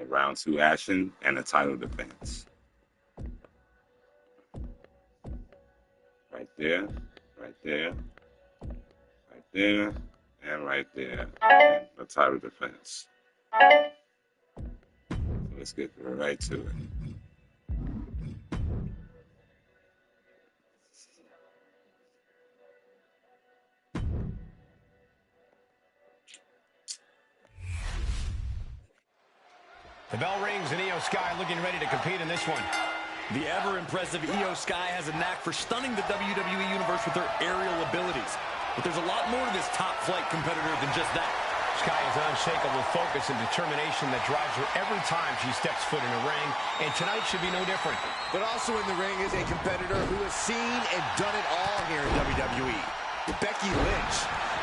a round 2 action, and a title defense. Right there, right there, right there, and right there, and a title defense. So let's get right to it. The bell rings and Iyo Sky looking ready to compete in this one. The ever-impressive Iyo Sky has a knack for stunning the WWE Universe with her aerial abilities. But there's a lot more to this top-flight competitor than just that. Sky has unshakable focus and determination that drives her every time she steps foot in a ring, and tonight should be no different. But also in the ring is a competitor who has seen and done it all here in WWE. Becky Lynch.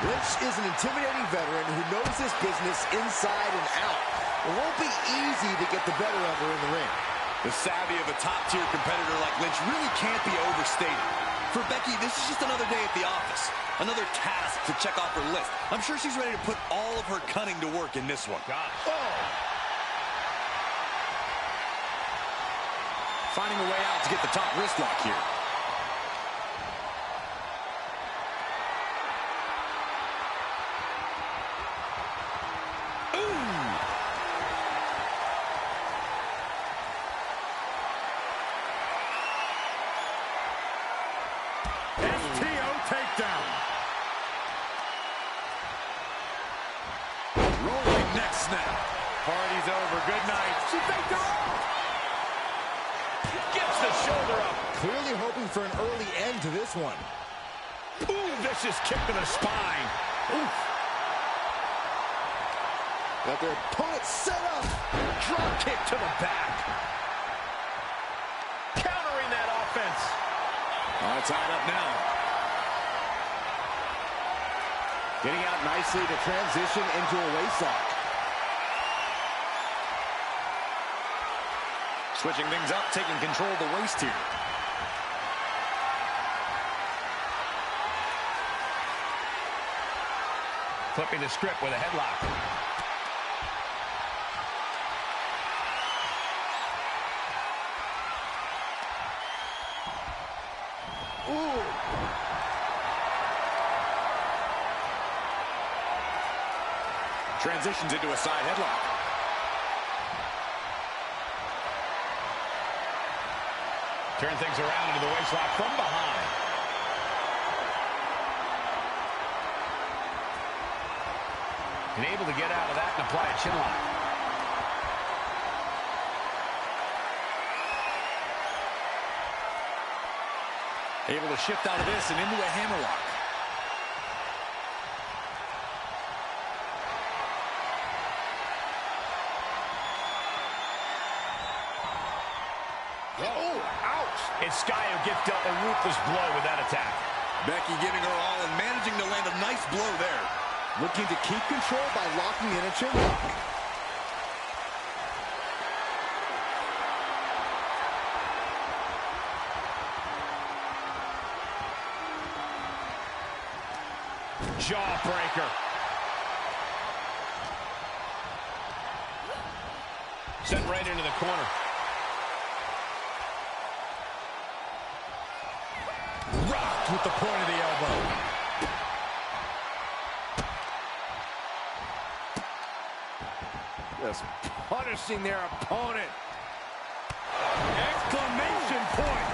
Lynch is an intimidating veteran who knows this business inside and out. It won't be easy to get the better of her in the ring. The savvy of a top-tier competitor like Lynch really can't be overstated. For Becky, this is just another day at the office. Another task to check off her list. I'm sure she's ready to put all of her cunning to work in this one. Gosh. Oh. Finding a way out to get the top wrist lock here. Party's over. Good night. She faked her off. Gets the shoulder up. Clearly hoping for an early end to this one. Ooh, vicious kick to the spine. Oof. Got their opponent set up. Drop kick to the back. Countering that offense. Oh, tied up now. Getting out nicely to transition into a waistlock. Switching things up, taking control of the waist here. Flipping the script with a headlock. Ooh. Transitions into a side headlock. Turn things around into the waistlock from behind. And able to get out of that and apply a chin lock. Able to shift out of this and into a hammerlock. It's Sky who gets dealt a ruthless blow with that attack. Becky giving her all and managing to land a nice blow there. Looking to keep control by locking in a chin lock. Jawbreaker. Sent right into the corner. Rocked with the point of the elbow. Just punishing their opponent. Exclamation point.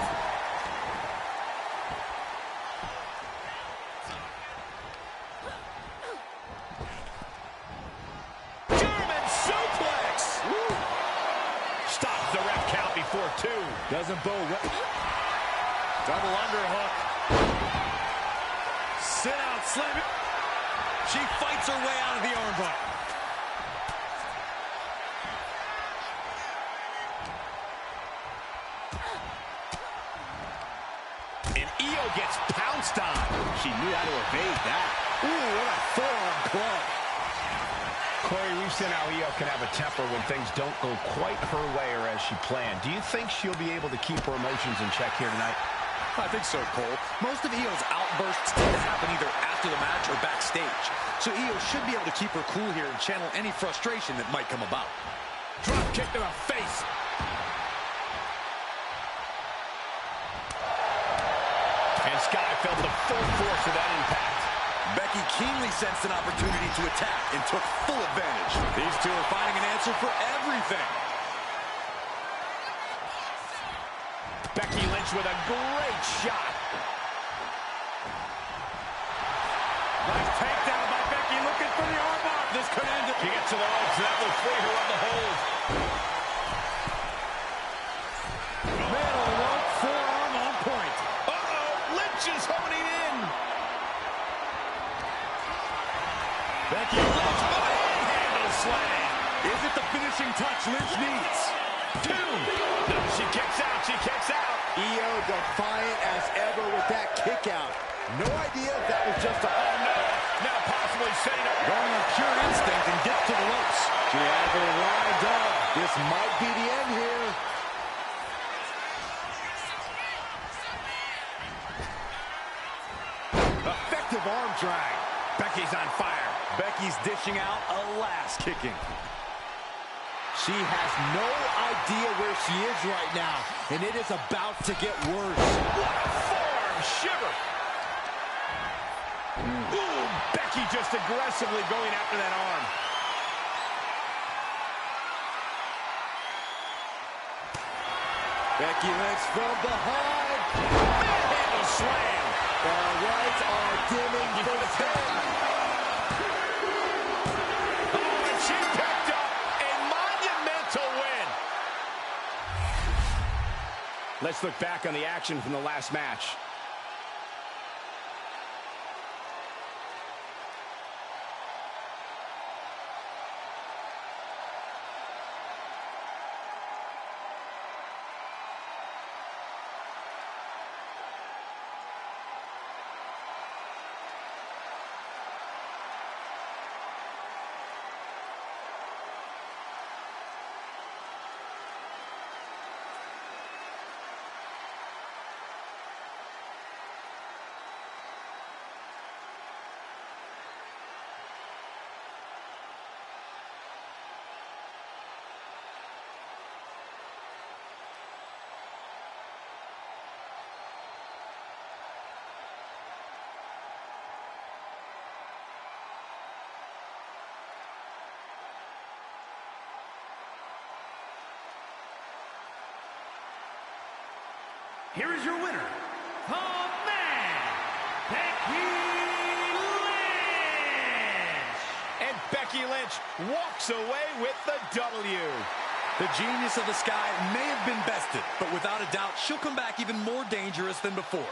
German suplex. Woo. Stops the ref count before 2. Doesn't bode well. Double underhook. Sit out, slam it. She fights her way out of the armbar. And Iyo gets pounced on. She knew how to evade that. Ooh, what a forearm club. Corey, we've seen how Iyo can have a temper when things don't go quite her way or as she planned. Do you think she'll be able to keep her emotions in check here tonight? I think so, Cole. Most of Io's outbursts tend to happen either after the match or backstage. So Iyo should be able to keep her cool here and channel any frustration that might come about. Drop kick to the face. And Sky felt the full force of that impact. Becky keenly sensed an opportunity to attack and took full advantage. These two are finding an answer for everything. Becky Lynch with a great shot. Nice takedown by Becky, looking for the armbar. This could end it. She gets to the ropes, that will free her of the hold. Man on the rope, forearm on point. Uh-oh, Lynch is honing in. Becky Lynch, Handle slam. is it the finishing touch Lynch needs? 2. No, she kicks out, she kicks out. Io defiant as ever with that kick out. No idea if that was just a... Oh, no. Now possibly setting up. Going on pure instinct and gets to the ropes. She has her lined up. This might be the end here. Effective arm drag. Becky's on fire. Becky's dishing out a last kicking. She has no idea where she is right now, and it is about to get worse. What a forearm shiver. Ooh, Becky just aggressively going after that arm. Becky Lynch from behind. Manhandle slam. The lights are dimming for 10. Oh, and she picked up a monumental win. Let's look back on the action from the last match. Here is your winner, the man, Becky Lynch. And Becky Lynch walks away with the W. The genius of the Sky may have been bested, but without a doubt, she'll come back even more dangerous than before.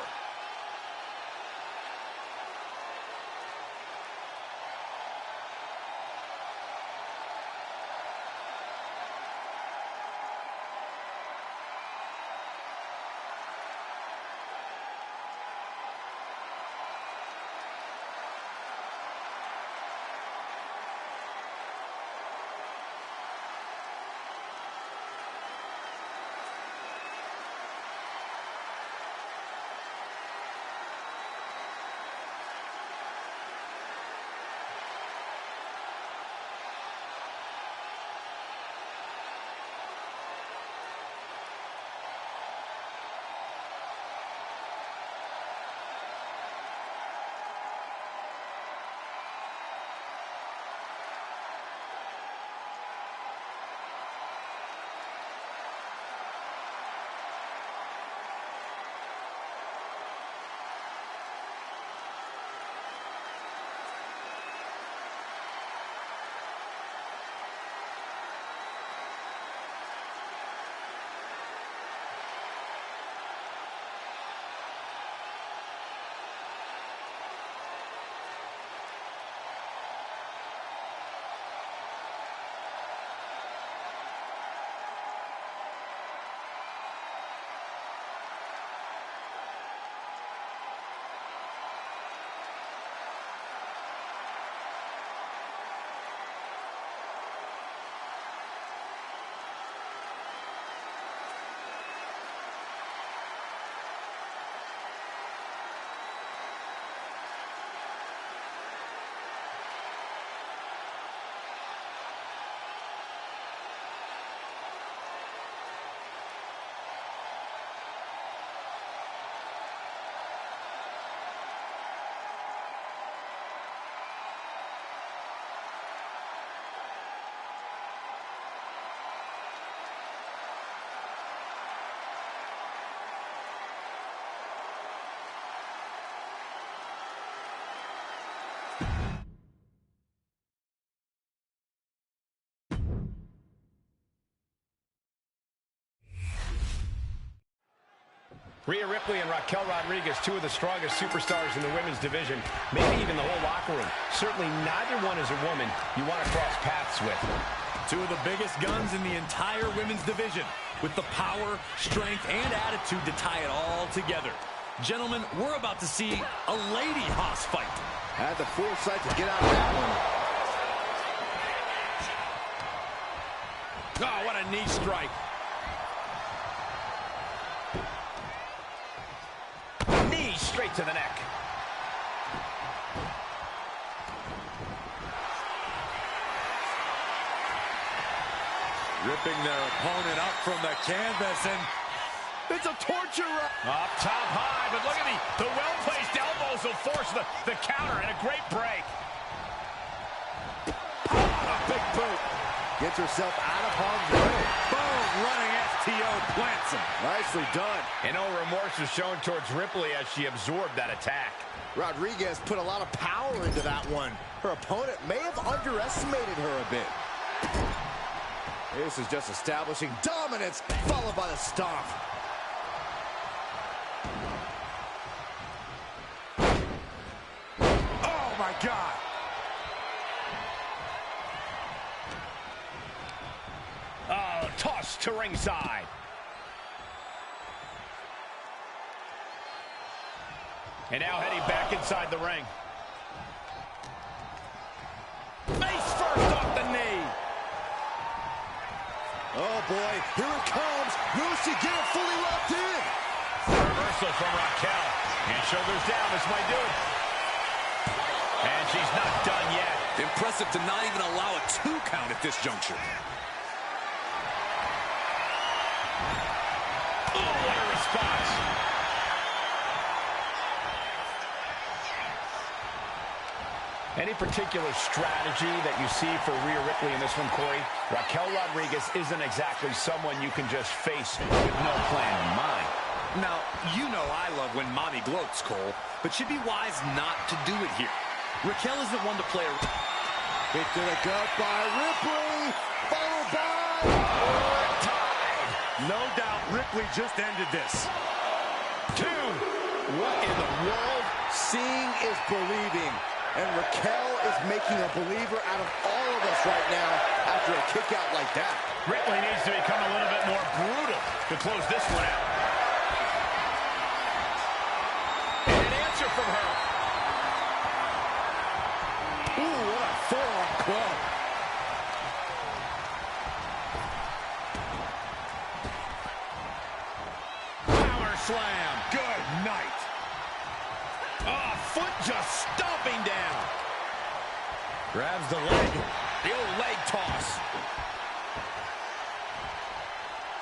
Rhea Ripley and Raquel Rodriguez, two of the strongest superstars in the women's division, maybe even the whole locker room. Certainly neither one is a woman you want to cross paths with. Two of the biggest guns in the entire women's division, with the power, strength, and attitude to tie it all together. Gentlemen, we're about to see a lady Haas fight. Had the foresight to get out of that one. Oh, what a knee strike. Knee straight to the neck. Ripping their opponent up from the canvas, and it's a torture. Up top high, but look at the well-placed elbows will force the counter, and a great break. A big boot. Gets herself out of harm's way. Boom, running STO plants him. Nicely done. And no remorse was shown towards Ripley as she absorbed that attack. Rodriguez put a lot of power into that one. Her opponent may have underestimated her a bit. This is just establishing dominance, followed by the stomp. Oh, my God. Oh, toss to ringside. And now heading back inside the ring. Face first off the knee. Oh, boy, here it comes. Will she get it fully locked in? Reversal from Raquel. And shoulders down, this might do it. And she's not done yet. Impressive to not even allow a 2 count at this juncture. Oh, what a response. Any particular strategy that you see for Rhea Ripley in this one, Corey? Raquel Rodriguez isn't exactly someone you can just face with no plan in mind. Now, you know I love when mommy gloats, Cole, but she'd be wise not to do it here. Raquel isn't one to play a... Hit to the gut by Ripley, followed by... No doubt Ripley just ended this. 2. What in the world? Seeing is believing. And Raquel is making a believer out of all of us right now after a kick out like that. Ripley needs to become a little bit more brutal to close this one out. And an answer from her. Ooh, what a forearm club. Power slam. Good night. Oh, foot just stomping down. Grabs the leg. The old leg toss.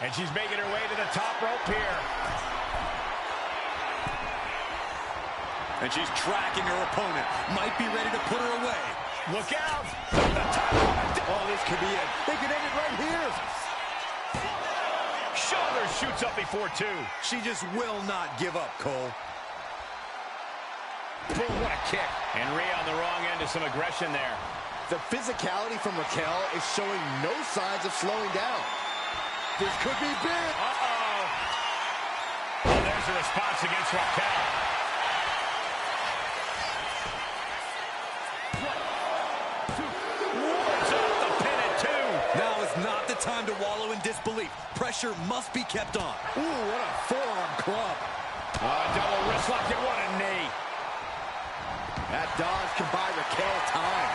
And she's making her way to the top rope here. And she's tracking her opponent. Might be ready to put her away. Look out. The top. Oh, this could be it. They could end it right here. Shoulder shoots up before 2. She just will not give up, Cole. Boom, what a kick. And Rhea on the wrong end of some aggression there. The physicality from Raquel is showing no signs of slowing down. This could be big. Uh-oh. Oh, there's a response against Raquel. Wards off the pin at 2. Now is not the time to wallow in disbelief. Pressure must be kept on. Ooh, what a forearm club. Double wrist lock and what a knee. That dodge can buy Raquel time.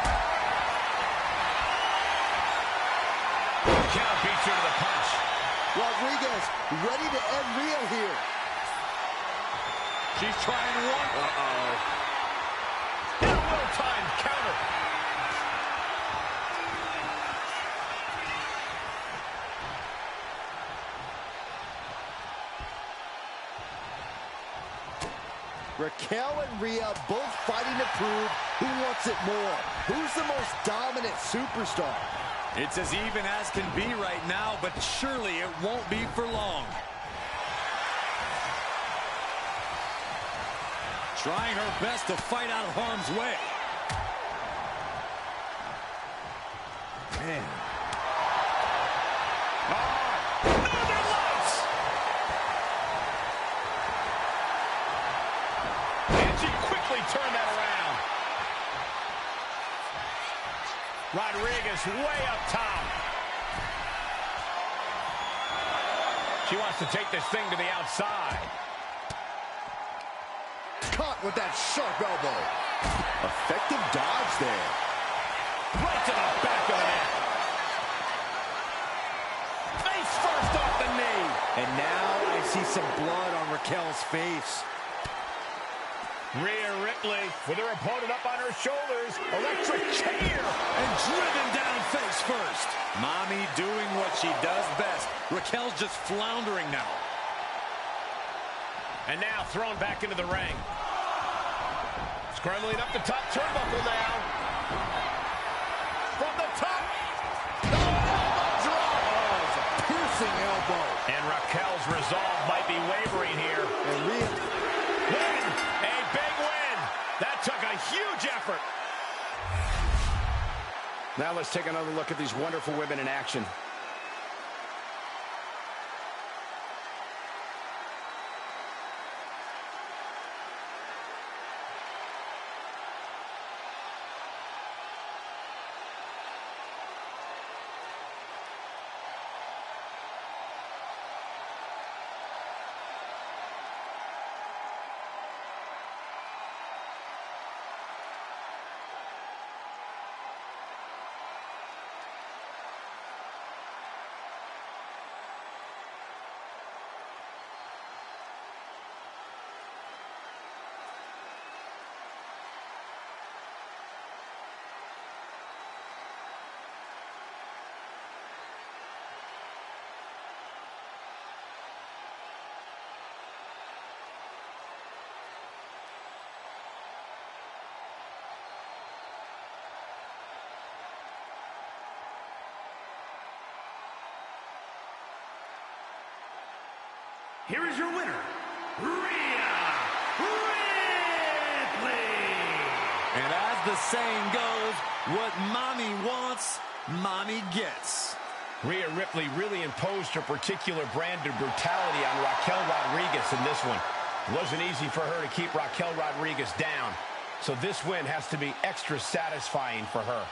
Count beats her to the punch. Rodriguez ready to end Rhea here. She's trying one. Uh-oh. And a well-timed counter. Raquel and Rhea both fighting to prove who wants it more. Who's the most dominant superstar? It's as even as can be right now, but surely it won't be for long. Trying her best to fight out of harm's way. Man. Rodriguez way up top. She wants to take this thing to the outside. Caught with that sharp elbow. Effective dodge there. Right to the back of the neck. Face first off the knee. And now I see some blood on Raquel's face. Rhea Ripley with her opponent up on her shoulders. Electric chair. And driven down face first. Mommy doing what she does best. Raquel's just floundering now. And now thrown back into the ring. Scrambling up the top turnbuckle now. From the top. The elbow drop. Oh, it's a piercing elbow. And Raquel's resolve might be wavering here. And Rhea... Win! A big win! That took a huge effort. Now let's take another look at these wonderful women in action. Here is your winner, Rhea Ripley. And as the saying goes, what mommy wants, mommy gets. Rhea Ripley really imposed her particular brand of brutality on Raquel Rodriguez in this one. It wasn't easy for her to keep Raquel Rodriguez down. So this win has to be extra satisfying for her.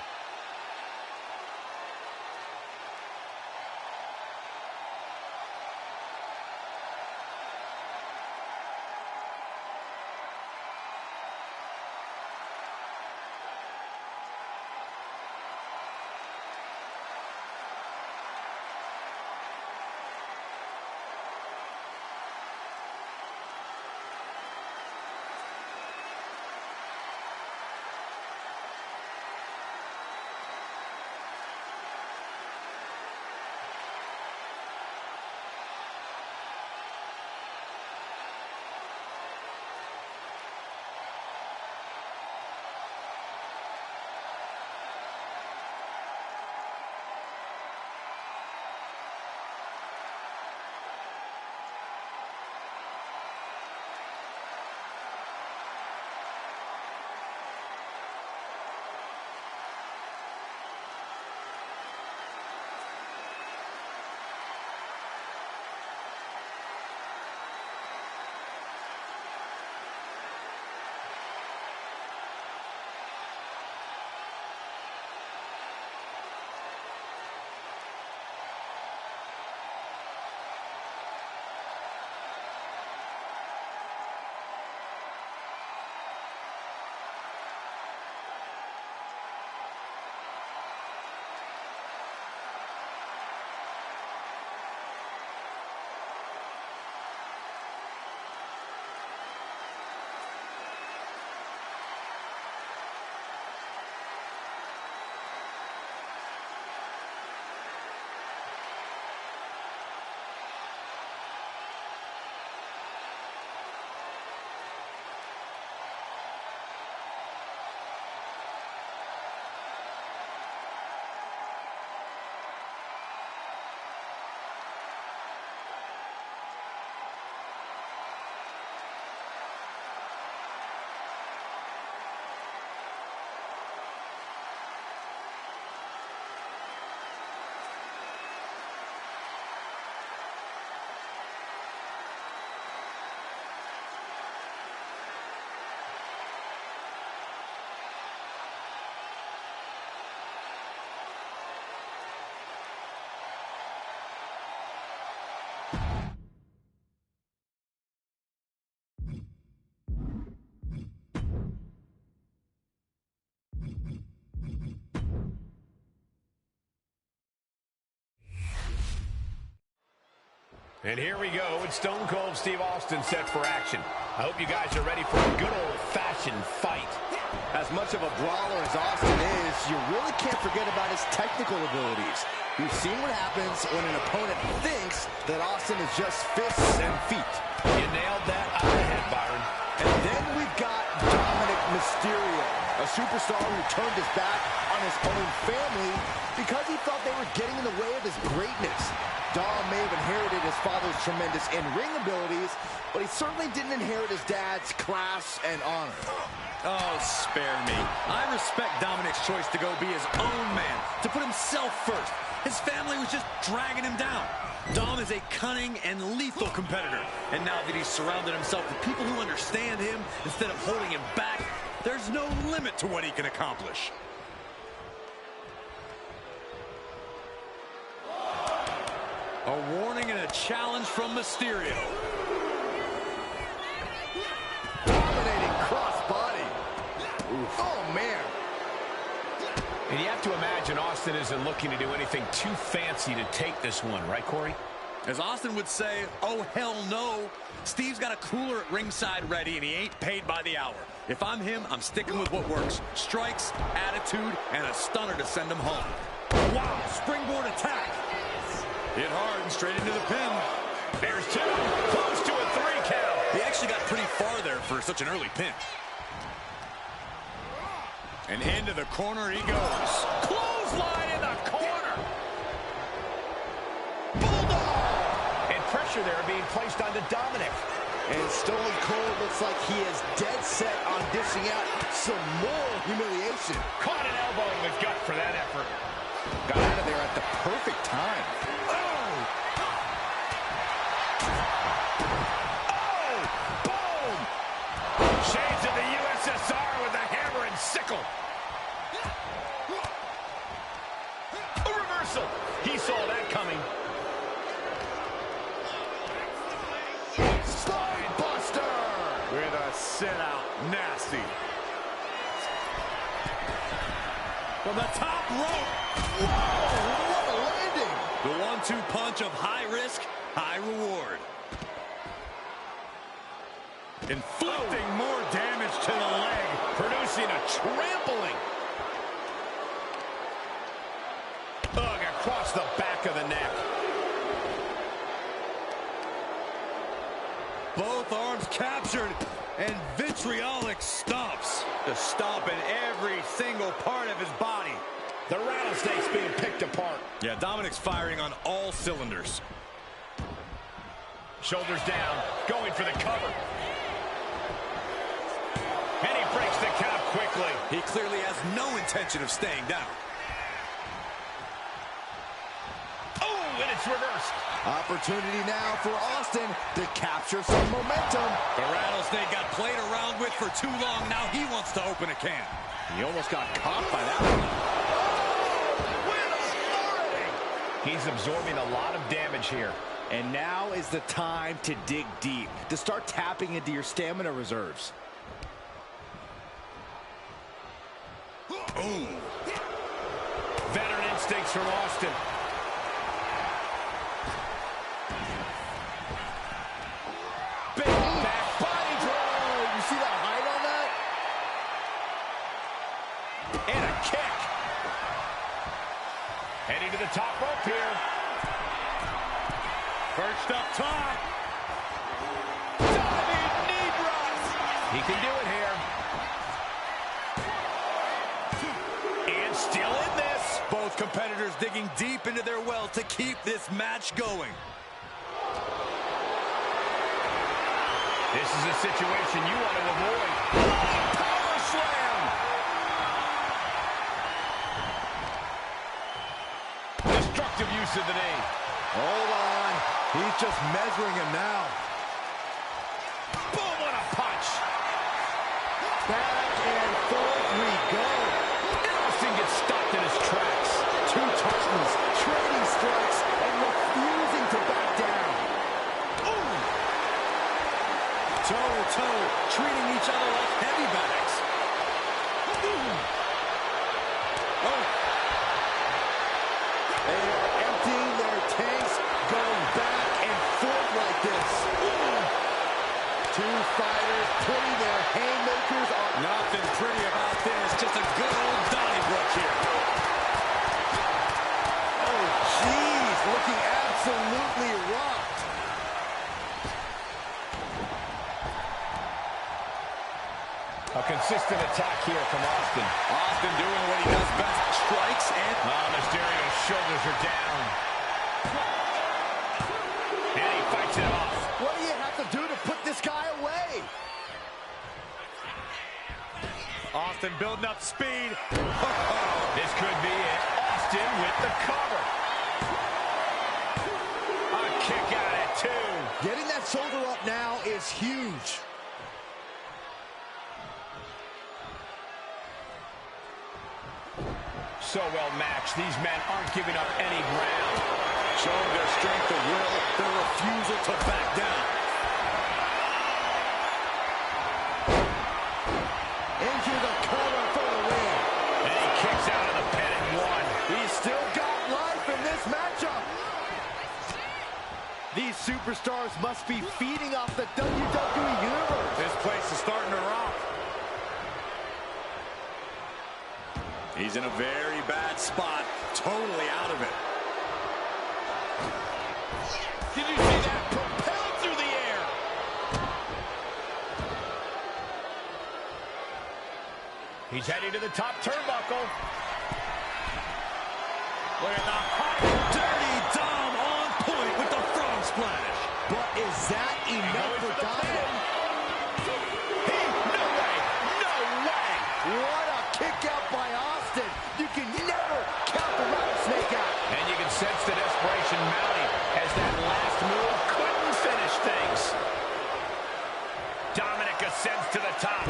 And here we go with Stone Cold Steve Austin set for action. I hope you guys are ready for a good old-fashioned fight. As much of a brawler as Austin is, you really can't forget about his technical abilities. We've seen what happens when an opponent thinks that Austin is just fists and feet. You nailed that on the head, Byron. And then we've got Dominic Mysterio, a superstar who turned his back on his own family because he felt they were getting in the way of his greatness. Dom may have inherited his father's tremendous in-ring abilities, but he certainly didn't inherit his dad's class and honor. Oh, spare me. I respect Dominic's choice to go be his own man, to put himself first. His family was just dragging him down. Dom is a cunning and lethal competitor, and now that he's surrounded himself with people who understand him instead of holding him back, there's no limit to what he can accomplish. A warning and a challenge from Mysterio. Dominating crossbody. Oh, man. And you have to imagine Austin isn't looking to do anything too fancy to take this one, right, Corey? As Austin would say, oh, hell no. Steve's got a cooler at ringside ready, and he ain't paid by the hour. If I'm him, I'm sticking with what works. Strikes, attitude, and a stunner to send him home. Wow, springboard attack. Hit hard and straight into the pin. There's two. Close to a 3 count. He actually got pretty far there for such an early pin. And into the corner he goes. Clothesline in the corner. Bulldog! And pressure there being placed onto Dominic. And Stone Cold looks like he is dead set on dishing out some more humiliation. Caught an elbow in the gut for that effort. Got out of there at the perfect time. Shades of the USSR with the hammer and sickle. A reversal. He saw that coming. Spinebuster! With a sit-out. Nasty. From the top rope. Whoa! What a landing! The 1-2 punch of high risk, high reward. Inflicting more damage to the leg, producing a trampling. Ugh, across the back of the neck. Both arms captured, and vitriolic stomps. The stomp in every single part of his body. The rattlesnake's being picked apart. Yeah, Dominic's firing on all cylinders. Shoulders down, going for the cover. And he breaks the count quickly. He clearly has no intention of staying down. Oh, and it's reversed. Opportunity now for Austin to capture some momentum. The rattlesnake got played around with for too long. Now he wants to open a can. He almost got caught by that one. He's absorbing a lot of damage here. And now is the time to dig deep, to start tapping into your stamina reserves. Ooh. Veteran instincts from Austin. Big back body drop. You see that height on that? And a kick. Heading to the top rope here. Perched up top. Diving knee drop. He can do it here. And still in this. Both competitors digging deep into their well to keep this match going. This is a situation you want to avoid. Power slam. Destructive use of the knee. Hold on. He's just measuring him now. Boom, what a punch. Back and forth we go. Austin gets stopped in his tracks. Two Titans trading strikes and refusing to back down. Ooh. Toe-to-toe, treating each other like heavy bags. Oh. They are emptying their tanks, going back and forth A consistent attack here from Austin. Austin doing what he does best. Strikes and... Oh, Mysterio's shoulders are down. And he fights it off. What do you have to do to put this guy away? Austin building up speed. This could be it. Austin with the cover. A kick out at 2. Getting that shoulder up now is huge. So well matched. These men aren't giving up any ground. Showing their strength of will, their refusal to back down. Into the cover for the win. And he kicks out of the pin at 1. He's still got life in this matchup. These superstars must be feeding off the WWE Universe. This place is starting to rock. He's in a very bad spot, totally out of it. Did you see that? Propelled through the air. He's heading to the top turnbuckle. Look at the hot, Dirty Dom on point with the frog splash. But is that enough for Dom? No way! No way! What a kick out by Austin. You can never count the rattlesnake out. And you can sense the desperation mounting as that last move couldn't finish things. Dominic ascends to the top.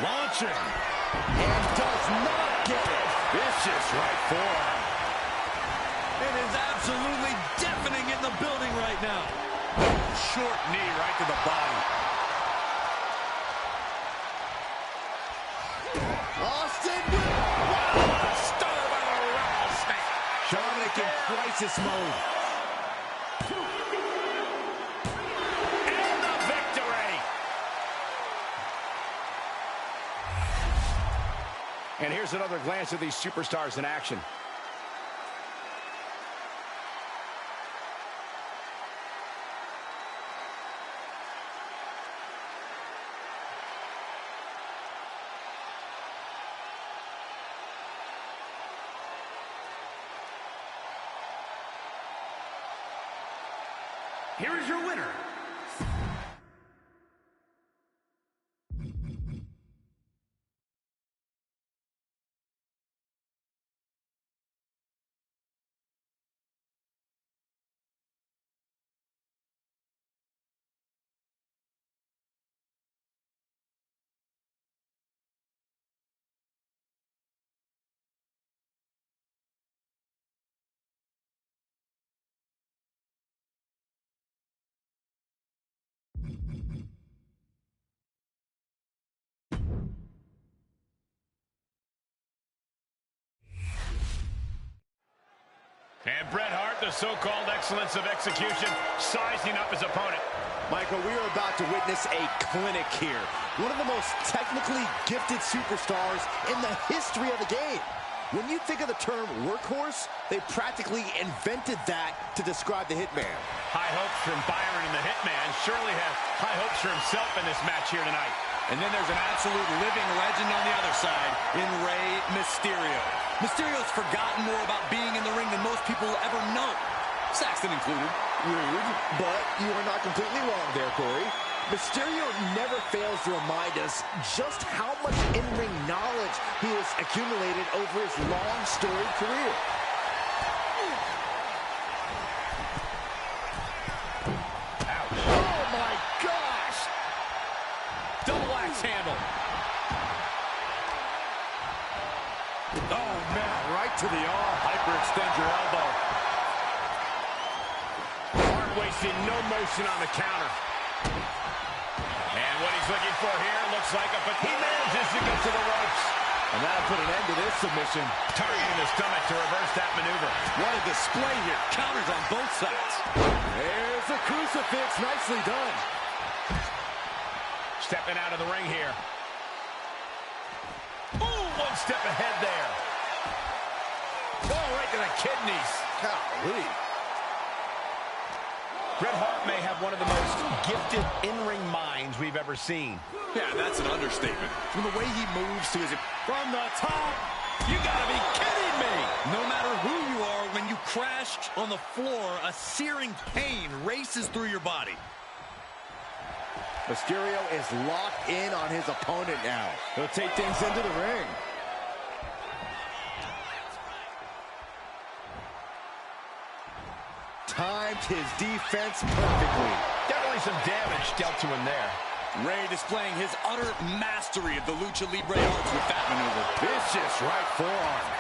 Launching. And does not get it. Vicious right forearm. It is absolutely deafening in the building right now. Short knee right to the body. Austin. Star by the rattlesnake. Dominic in crisis mode. And the victory! And here's another glance at these superstars in action. Here is your winner. And Bret Hart, the so-called excellence of execution, sizing up his opponent. Michael, we are about to witness a clinic here. One of the most technically gifted superstars in the history of the game. When you think of the term workhorse, they practically invented that to describe the Hitman. High hopes from Byron and the Hitman. Surely has high hopes for himself in this match here tonight. And then there's an absolute living legend on the other side in Rey Mysterio. Mysterio's forgotten more about being in the ring than most people will ever know, Saxton included. Rude, but you are not completely wrong there, Corey. Mysterio never fails to remind us just how much in-ring knowledge he has accumulated over his long, storied career. Ouch. Oh, my gosh! Double axe handle. Oh, man, right to the arm. Hyperextend your elbow. Hart wasting no motion on the counter. And what he's looking for here looks like but he manages to get to the ropes. And that'll put an end to this submission. Targeting the stomach to reverse that maneuver. What a display here. Counters on both sides. There's a crucifix. Nicely done. Stepping out of the ring here. Ooh, one step ahead there. Oh, right to the kidneys. Golly. Bret Hart may have one of the most gifted in-ring minds we've ever seen. Yeah, that's an understatement. From the way he moves to his... From the top! You gotta be kidding me! No matter who you are, when you crash on the floor, a searing pain races through your body. Mysterio is locked in on his opponent now. He'll take things into the ring. Timed his defense perfectly. Definitely some damage dealt to him there. Rey displaying his utter mastery of the Lucha Libre arts with that maneuver. Vicious right forearm.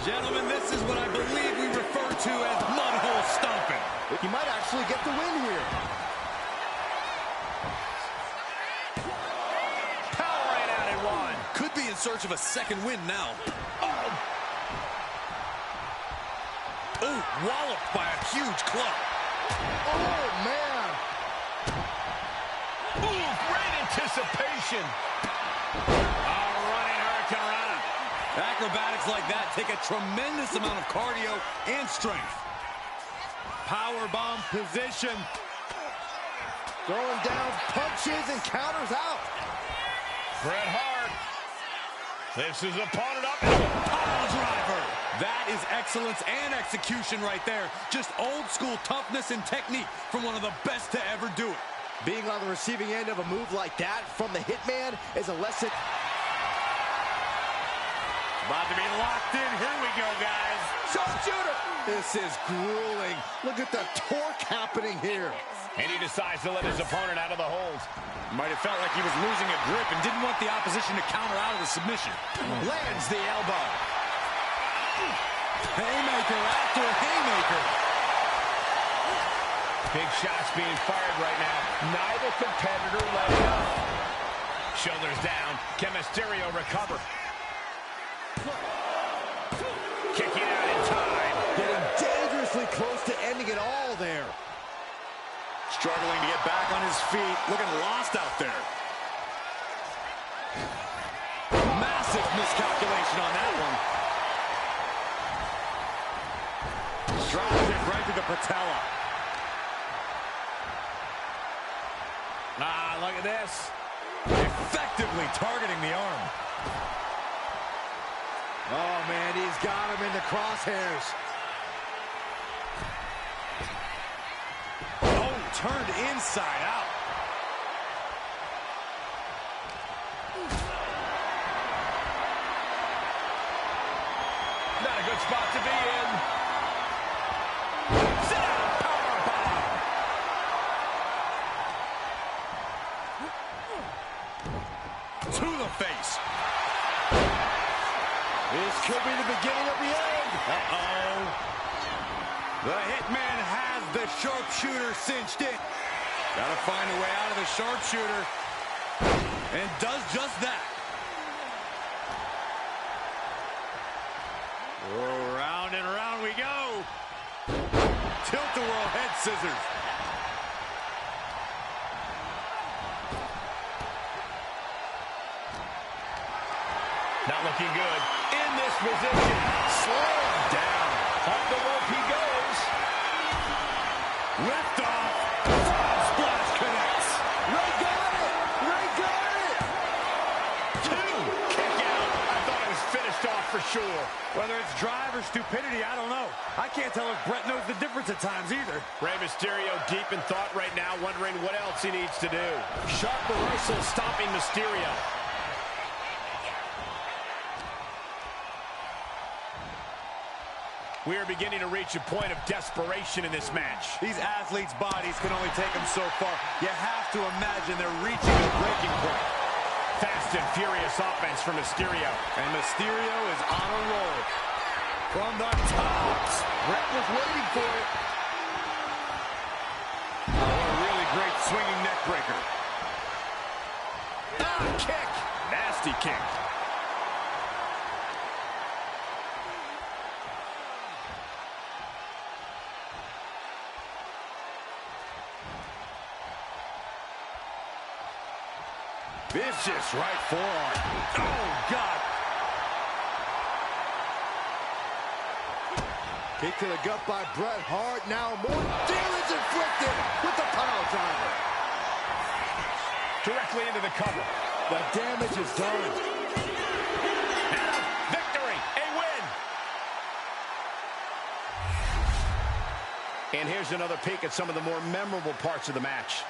Gentlemen, this is what I believe we refer to as mudhole stomping. He might actually get the win here. Powering out at one. Could be in search of a second win now. Oh, walloped by a huge club. Oh, man. Ooh, great anticipation. Running Hurricanrana. Acrobatics like that take a tremendous amount of cardio and strength. Powerbomb position. Throwing down punches and counters out. Bret Hart. This is opponent up. Pile driver. That is excellence and execution right there. Just old school toughness and technique from one of the best to ever do it. Being on the receiving end of a move like that from the Hitman is a lesson. About to be locked in. Here we go, guys. Sharpshooter. This is grueling. Look at the torque happening here. And he decides to let his opponent out of the hold. Might have felt like he was losing a grip and didn't want the opposition to counter out of the submission. Lands the elbow. Haymaker after haymaker. Big shots being fired right now. Neither competitor letting up. Shoulders down. Can Mysterio recover? Kicking out in time. Getting dangerously close to ending it all there. Struggling to get back on his feet. Looking lost out there. Massive miscalculation on that one. Drives it right to the patella. Look at this. Effectively targeting the arm. Oh, man, he's got him in the crosshairs. Oh, turned inside out. Not a good spot to be in. Sit down, powerbomb. To the face. This could be the beginning of the end. Uh-oh. The Hitman has the sharpshooter cinched in. Gotta find a way out of the sharpshooter. And does just that. Oh, round and round we go. Tilt-a-whirl head scissors. Not looking good. In this position. Slow down. Up the rope he goes. Lift off. Frog splash connects. Ray got it. Ray got it. 2. Kick out. I thought it was finished off for sure. Whether it's drive or stupidity, I don't know. I can't tell if Bret knows the difference at times either. Rey Mysterio deep in thought right now, wondering what else he needs to do. Sharp reversal stopping Mysterio. We are beginning to reach a point of desperation in this match. These athletes' bodies can only take them so far. You have to imagine they're reaching a breaking point. Fast and furious offense from Mysterio. And Mysterio is on a roll. From the top. Bret was waiting for it. Oh, what a really great swinging neck breaker. Kick. Nasty kick. Vicious right forearm. Oh, God. Kick to the gut by Bret Hart. Now more damage inflicted with the pile driver. Directly into the cover. The damage is done. And a victory, a win. And here's another peek at some of the more memorable parts of the match.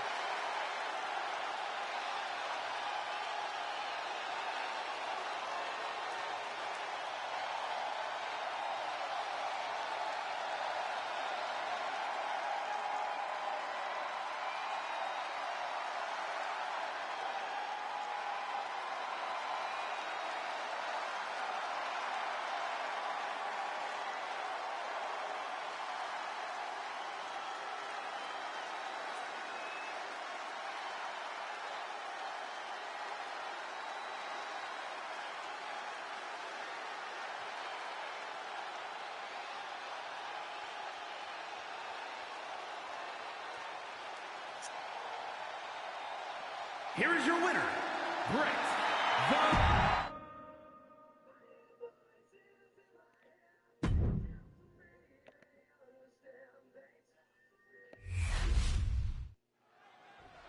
Here is your winner, Bret the...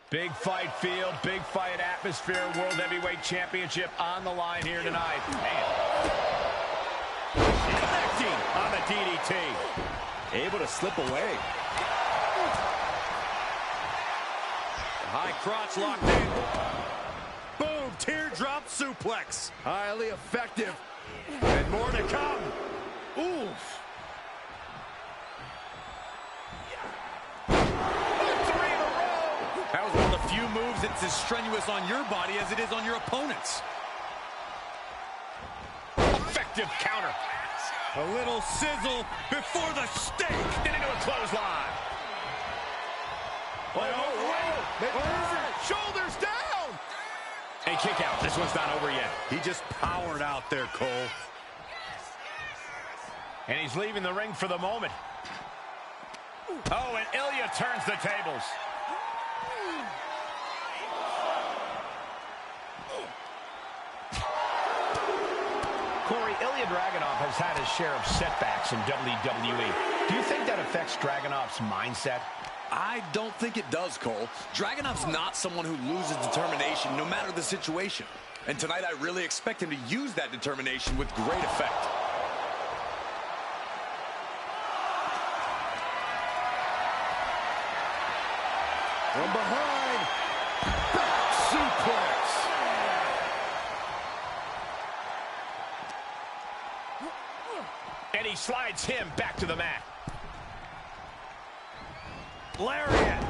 Big fight field, big fight atmosphere, World Heavyweight Championship on the line here tonight. Man. Connecting on the DDT. Able to slip away. High crotch locked in. Boom, teardrop suplex. Highly effective. And more to come. Oof. That was one of the few moves that's as strenuous on your body as it is on your opponent's. Effective counter. A little sizzle before the stake. And into a clothesline. Shoulders down. A kick out. This one's not over yet. He just powered out there, Cole. And he's leaving the ring for the moment. Oh, and Ilya turns the tables. Corey, Ilya Dragunov has had his share of setbacks in WWE. Do you think that affects Dragunov's mindset? I don't think it does, Cole. Dragunov's not someone who loses determination no matter the situation. And tonight I really expect him to use that determination with great effect. From behind. Back suplex. And he slides him back to the mat. Lariat.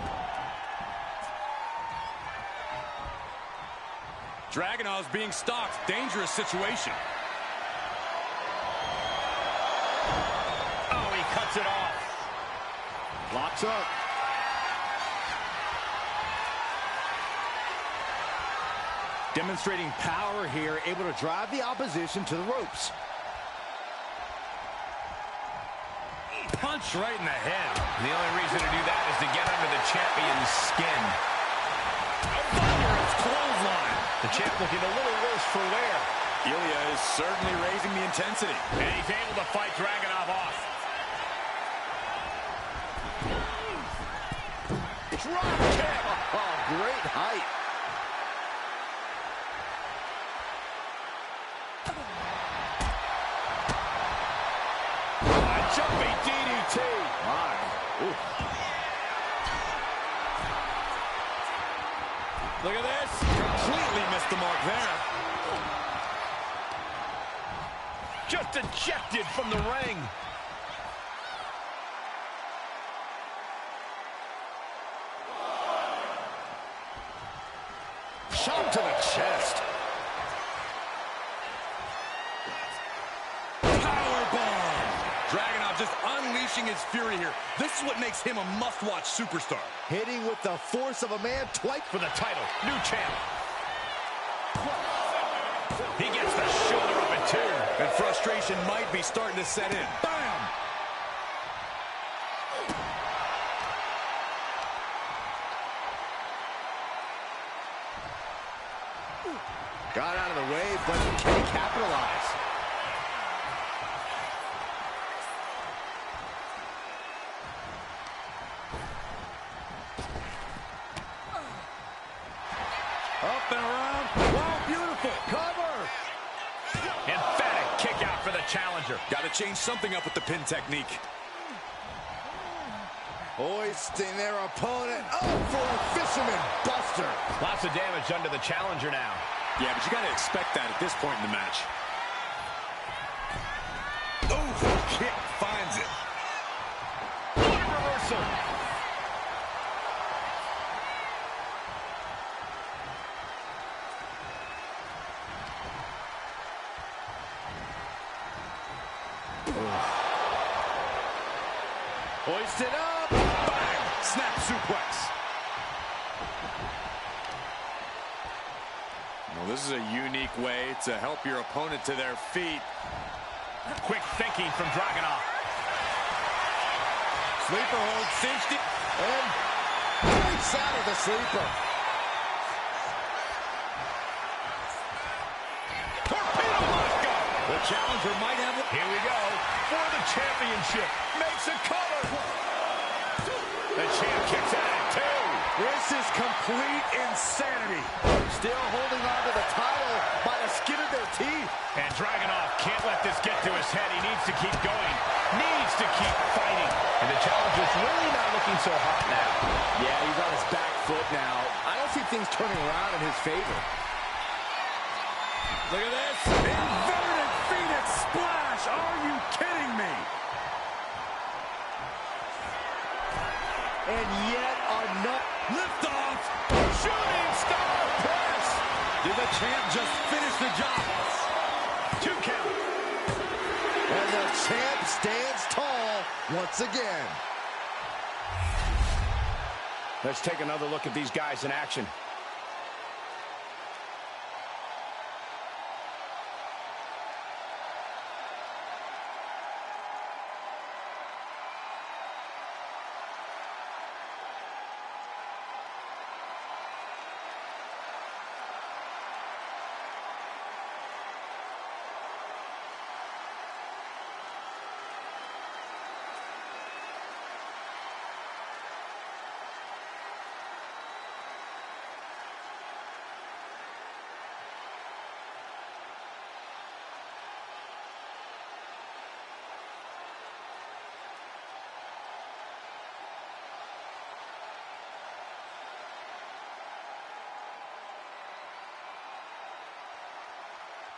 Dragunov's being stalked. Dangerous situation. Oh, he cuts it off. Locks up. Demonstrating power here, able to drive the opposition to the ropes. Punch right in the head. The only reason to do that is to get under the champion's skin. Thunderous clothesline. The champ looking a little worse for wear. Ilya is certainly raising the intensity. And he's able to fight Dragunov off. Drop kick. Oh, great height. Jumping DDT. My. Ooh. Look at this. Completely missed the mark there. Just ejected from the ring. Shot to the chest. Dragunov just unleashing his fury here. This is what makes him a must-watch superstar. Hitting with the force of a man twice. For the title, new champ. He gets the shoulder up in two. And frustration might be starting to set in. Bam! Got out of the way, but can he capitalize? change something up with the pin technique. Hoisting their opponent up for a fisherman buster. Lots of damage under the challenger now. Yeah, but you got to expect that at this point in the match. Oh, kick finds it. What a reversal. Hoisted up. Bang! Snap suplex. Well, this is a unique way to help your opponent to their feet. Quick thinking from Dragunov. Sleeper hold cinched it. And breaks out of the sleeper. Torpedo Moscow. The challenger might have it. Here we go. For the championship. Makes a cover. The champ kicks out at 2. This is complete insanity. Still holding on to the title by the skin of their teeth. And Dragunov can't let this get to his head. He needs to keep going. Needs to keep fighting. And the challenger's really not looking so hot now. Yeah, he's on his back foot now. I don't see things turning around in his favor. Look at this. Inverted Phoenix splash. Are you kidding me? And yet another Liftoff. Shooting star press. Did the champ just finish the job? 2 count. And the champ stands tall once again. Let's take another look at these guys in action.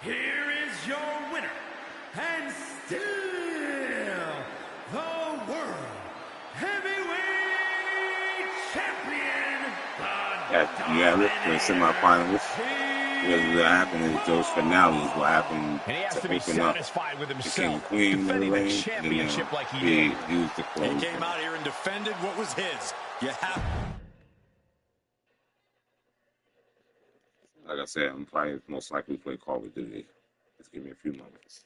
Here is your winner, and still the World Heavyweight Champion, Yeah, look for the semifinals. What happened is those finales will happen And he has to to be open up satisfied with the King himself. Queen of the Defending the ring, championship like he be did. used to He close. came out here and defended what was his. You have... Like I said, I'm probably most likely play Call of Duty. Just give me a few moments.